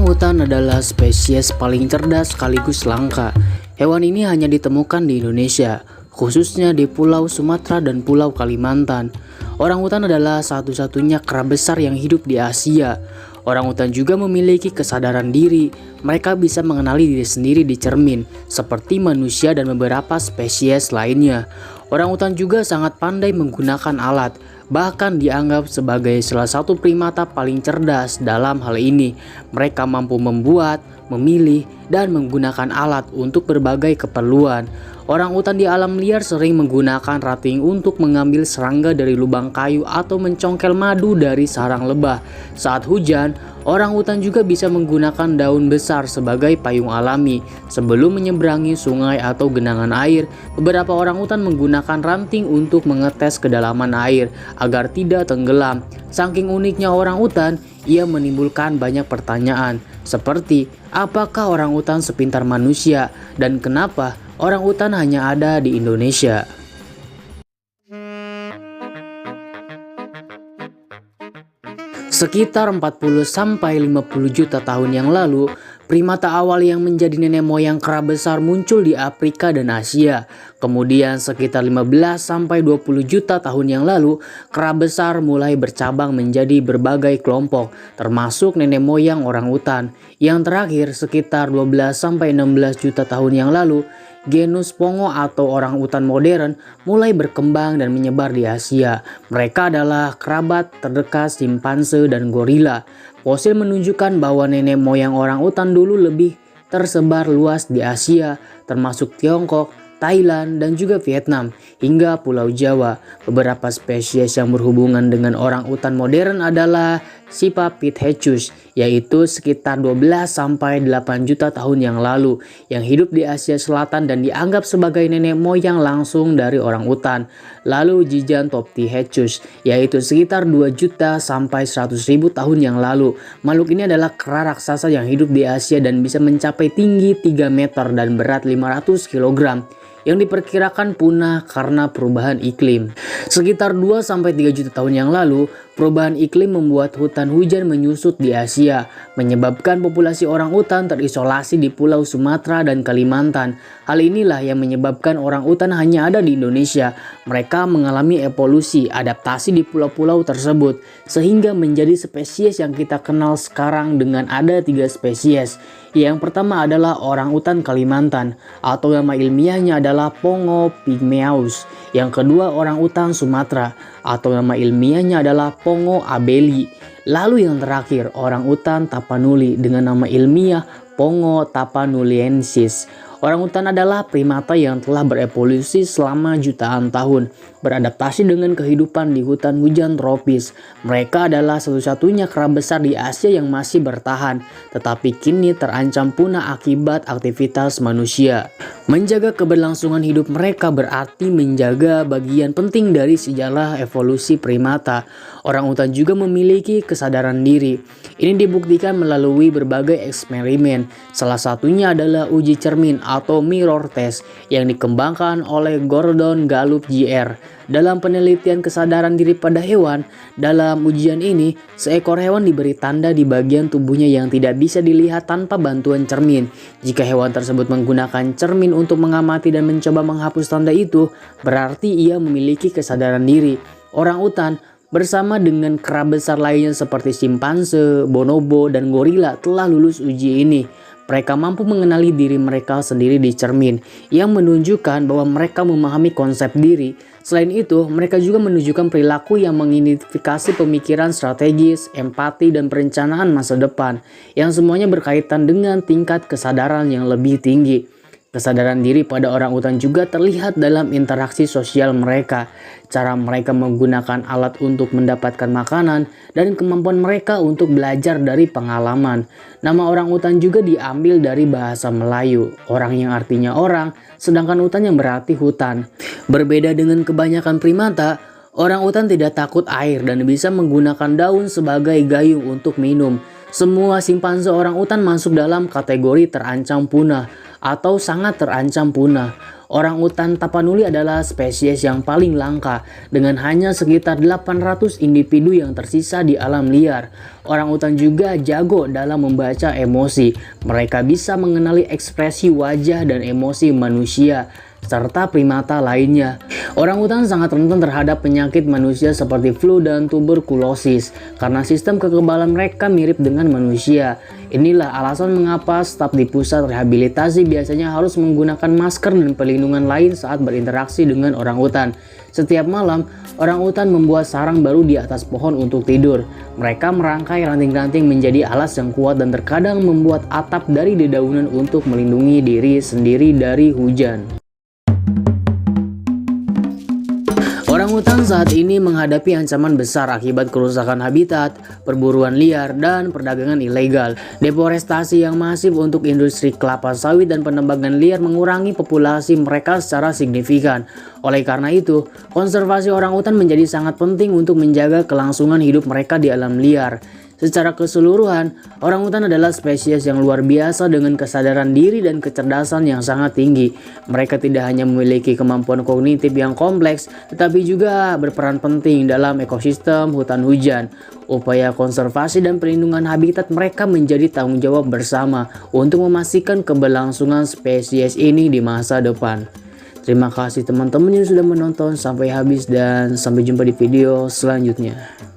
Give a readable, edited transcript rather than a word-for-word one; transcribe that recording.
Orangutan adalah spesies paling cerdas sekaligus langka. Hewan ini hanya ditemukan di Indonesia, khususnya di Pulau Sumatera dan Pulau Kalimantan. Orangutan adalah satu-satunya kera besar yang hidup di Asia. Orangutan juga memiliki kesadaran diri. Mereka bisa mengenali diri sendiri di cermin, seperti manusia dan beberapa spesies lainnya. Orangutan juga sangat pandai menggunakan alat, bahkan dianggap sebagai salah satu primata paling cerdas dalam hal ini. Mereka mampu membuat, memilih, dan menggunakan alat untuk berbagai keperluan. Orangutan di alam liar sering menggunakan rating untuk mengambil serangga dari lubang kayu atau mencongkel madu dari sarang lebah. Saat hujan, orangutan juga bisa menggunakan daun besar sebagai payung alami. Sebelum menyeberangi sungai atau genangan air, beberapa orangutan menggunakan ranting untuk mengetes kedalaman air agar tidak tenggelam. Saking uniknya orangutan, ia menimbulkan banyak pertanyaan, seperti apakah orangutan sepintar manusia dan kenapa orangutan hanya ada di Indonesia. Sekitar 40-50 juta tahun yang lalu, primata awal yang menjadi nenek moyang kera besar muncul di Afrika dan Asia. Kemudian sekitar 15-20 juta tahun yang lalu, kera besar mulai bercabang menjadi berbagai kelompok, termasuk nenek moyang orangutan. Yang terakhir sekitar 12-16 juta tahun yang lalu, genus Pongo atau orangutan modern mulai berkembang dan menyebar di Asia. Mereka adalah kerabat terdekat simpanse dan gorila. Fosil menunjukkan bahwa nenek moyang orangutan dulu lebih tersebar luas di Asia, termasuk Tiongkok, Thailand, dan juga Vietnam, hingga Pulau Jawa. Beberapa spesies yang berhubungan dengan orangutan modern adalah Sipapithecus, yaitu sekitar 12-8 juta tahun yang lalu, yang hidup di Asia Selatan dan dianggap sebagai nenek moyang langsung dari orangutan. Lalu Gigantopithecus, yaitu sekitar 2 juta sampai 100.000 tahun yang lalu. Makhluk ini adalah kera raksasa yang hidup di Asia dan bisa mencapai tinggi 3 meter dan berat 500 kg. Yang diperkirakan punah karena perubahan iklim. Sekitar 2-3 juta tahun yang lalu, perubahan iklim membuat hutan hujan menyusut di Asia, menyebabkan populasi orangutan terisolasi di Pulau Sumatera dan Kalimantan. Hal inilah yang menyebabkan orangutan hanya ada di Indonesia. Mereka mengalami evolusi adaptasi di pulau-pulau tersebut, sehingga menjadi spesies yang kita kenal sekarang dengan ada 3 spesies. Yang pertama adalah orangutan Kalimantan, atau nama ilmiahnya adalah Pongo pygmaeus. Yang kedua orangutan Sumatera, atau nama ilmiahnya adalah Pongo abeli. Lalu yang terakhir orangutan Tapanuli dengan nama ilmiah Pongo tapanuliensis. Orangutan adalah primata yang telah berevolusi selama jutaan tahun, beradaptasi dengan kehidupan di hutan hujan tropis. Mereka adalah satu-satunya kera besar di Asia yang masih bertahan, tetapi kini terancam punah akibat aktivitas manusia. Menjaga keberlangsungan hidup mereka berarti menjaga bagian penting dari sejarah evolusi primata. Orangutan juga memiliki kesadaran diri. Ini dibuktikan melalui berbagai eksperimen. Salah satunya adalah uji cermin atau mirror test yang dikembangkan oleh Gordon Gallup Jr. Dalam penelitian kesadaran diri pada hewan, dalam ujian ini, seekor hewan diberi tanda di bagian tubuhnya yang tidak bisa dilihat tanpa bantuan cermin. Jika hewan tersebut menggunakan cermin untuk mengamati dan mencoba menghapus tanda itu, berarti ia memiliki kesadaran diri. Orangutan bersama dengan kera besar lainnya seperti simpanse, bonobo, dan gorila telah lulus uji ini. Mereka mampu mengenali diri mereka sendiri di cermin, yang menunjukkan bahwa mereka memahami konsep diri. Selain itu, mereka juga menunjukkan perilaku yang mengidentifikasi pemikiran strategis, empati, dan perencanaan masa depan, yang semuanya berkaitan dengan tingkat kesadaran yang lebih tinggi. Kesadaran diri pada orangutan juga terlihat dalam interaksi sosial mereka, cara mereka menggunakan alat untuk mendapatkan makanan, dan kemampuan mereka untuk belajar dari pengalaman. Nama orangutan juga diambil dari bahasa Melayu, orang yang artinya orang, sedangkan hutan yang berarti hutan. Berbeda dengan kebanyakan primata, orangutan tidak takut air dan bisa menggunakan daun sebagai gayung untuk minum. Semua simpanse orangutan masuk dalam kategori terancam punah atau sangat terancam punah. Orangutan tapanuli adalah spesies yang paling langka dengan hanya sekitar 800 individu yang tersisa di alam liar. Orangutan juga jago dalam membaca emosi. Mereka bisa mengenali ekspresi wajah dan emosi manusia serta primata lainnya. Orangutan sangat rentan terhadap penyakit manusia seperti flu dan tuberkulosis karena sistem kekebalan mereka mirip dengan manusia. Inilah alasan mengapa staf di pusat rehabilitasi biasanya harus menggunakan masker dan perlindungan lain saat berinteraksi dengan orangutan. Setiap malam, orangutan membuat sarang baru di atas pohon untuk tidur. Mereka merangkai ranting-ranting menjadi alas yang kuat dan terkadang membuat atap dari dedaunan untuk melindungi diri sendiri dari hujan. Orangutan saat ini menghadapi ancaman besar akibat kerusakan habitat, perburuan liar, dan perdagangan ilegal. Deforestasi yang masif untuk industri kelapa sawit dan penebangan liar mengurangi populasi mereka secara signifikan. Oleh karena itu, konservasi orangutan menjadi sangat penting untuk menjaga kelangsungan hidup mereka di alam liar. Secara keseluruhan, orangutan adalah spesies yang luar biasa dengan kesadaran diri dan kecerdasan yang sangat tinggi. Mereka tidak hanya memiliki kemampuan kognitif yang kompleks, tetapi juga berperan penting dalam ekosistem hutan hujan. Upaya konservasi dan perlindungan habitat mereka menjadi tanggung jawab bersama untuk memastikan keberlangsungan spesies ini di masa depan. Terima kasih teman-teman yang sudah menonton sampai habis dan sampai jumpa di video selanjutnya.